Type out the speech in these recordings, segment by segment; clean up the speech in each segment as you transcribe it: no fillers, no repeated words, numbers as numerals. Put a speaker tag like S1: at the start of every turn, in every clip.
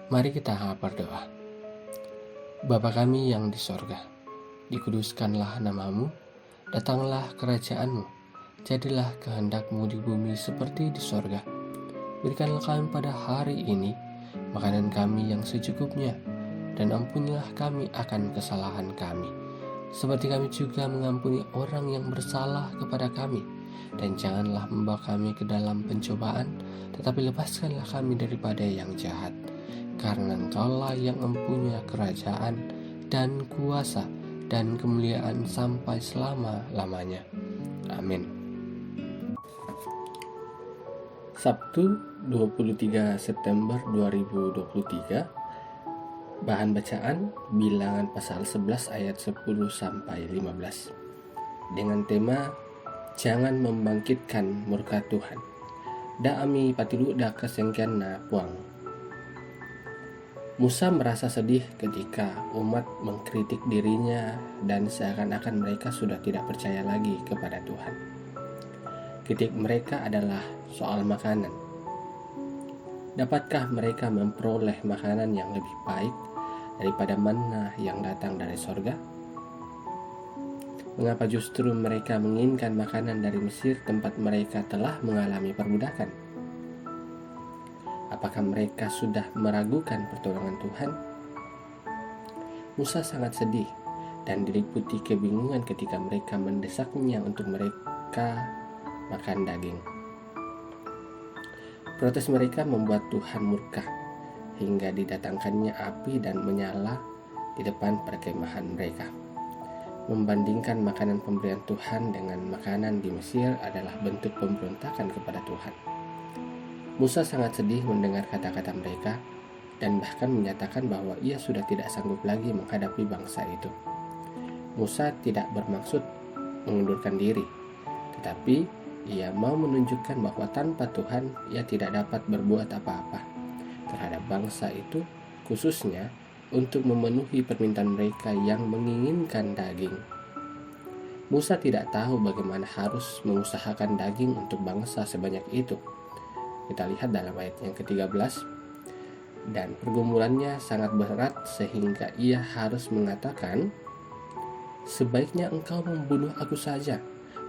S1: Mari kita berdoa. Bapa kami yang di sorga, dikuduskanlah namamu, datanglah kerajaanmu, jadilah kehendak-mu di bumi seperti di sorga. Berikanlah kami pada hari ini makanan kami yang secukupnya, dan ampunilah kami akan kesalahan kami, seperti kami juga mengampuni orang yang bersalah kepada kami. Dan janganlah membawa kami ke dalam pencobaan, tetapi lepaskanlah kami daripada yang jahat. Karena Engkaulah yang mempunyai kerajaan dan kuasa dan kemuliaan sampai selama-lamanya. Amin. Sabtu 23 September 2023. Bahan bacaan Bilangan pasal 11 ayat 10 sampai 15. Dengan tema jangan membangkitkan murka Tuhan. Da ami patilu da kesengkian na puang. Musa merasa sedih ketika umat mengkritik dirinya dan seakan-akan mereka sudah tidak percaya lagi kepada Tuhan. Kritik mereka adalah soal makanan. Dapatkah mereka memperoleh makanan yang lebih baik daripada manna yang datang dari sorga? Mengapa justru mereka menginginkan makanan dari Mesir, tempat mereka telah mengalami perbudakan? Apakah mereka sudah meragukan pertolongan Tuhan? Musa sangat sedih dan diliputi kebingungan ketika mereka mendesaknya untuk mereka makan daging. Protes mereka membuat Tuhan murka hingga didatangkannya api dan menyala di depan perkemahan mereka. Membandingkan makanan pemberian Tuhan dengan makanan di Mesir adalah bentuk pemberontakan kepada Tuhan. Musa sangat sedih mendengar kata-kata mereka dan bahkan menyatakan bahwa ia sudah tidak sanggup lagi menghadapi bangsa itu. Musa tidak bermaksud mengundurkan diri, tetapi ia mau menunjukkan bahwa tanpa Tuhan ia tidak dapat berbuat apa-apa terhadap bangsa itu, khususnya untuk memenuhi permintaan mereka yang menginginkan daging. Musa tidak tahu bagaimana harus mengusahakan daging untuk bangsa sebanyak itu. Kita lihat dalam ayat yang ke-13. Dan pergumulannya sangat berat sehingga ia harus mengatakan, sebaiknya engkau membunuh aku saja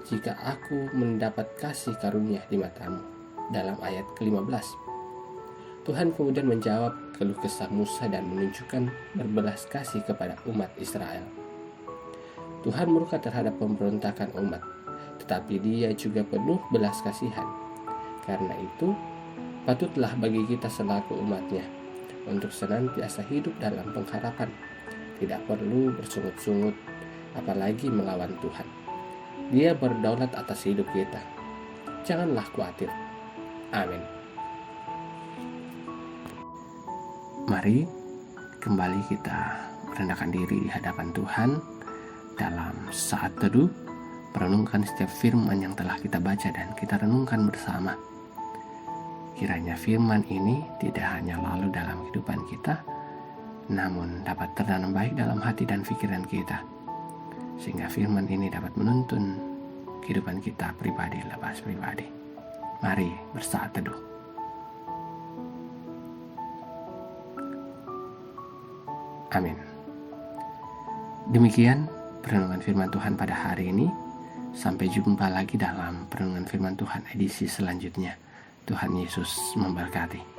S1: jika aku mendapat kasih karunia di matamu. Dalam ayat ke-15. Tuhan kemudian menjawab keluh kesah Musa dan menunjukkan berbelas kasih kepada umat Israel. Tuhan murka terhadap pemberontakan umat, tetapi Dia juga penuh belas kasihan. Karena itu, patutlah bagi kita selaku umat-Nya untuk senantiasa hidup dalam pengharapan, tidak perlu bersungut-sungut, apalagi melawan Tuhan. Dia berdaulat atas hidup kita. Janganlah khawatir. Amin. Mari kembali kita merendahkan diri di hadapan Tuhan dalam saat teduh, merenungkan setiap firman yang telah kita baca dan kita renungkan bersama. Kiranya firman ini tidak hanya lalu dalam kehidupan kita, namun dapat tertanam baik dalam hati dan pikiran kita, sehingga firman ini dapat menuntun kehidupan kita pribadi lepas pribadi. Mari bersaat teduh. Amin. Demikian perenungan firman Tuhan pada hari ini. Sampai jumpa lagi dalam perenungan firman Tuhan edisi selanjutnya. Tuhan Yesus memberkati.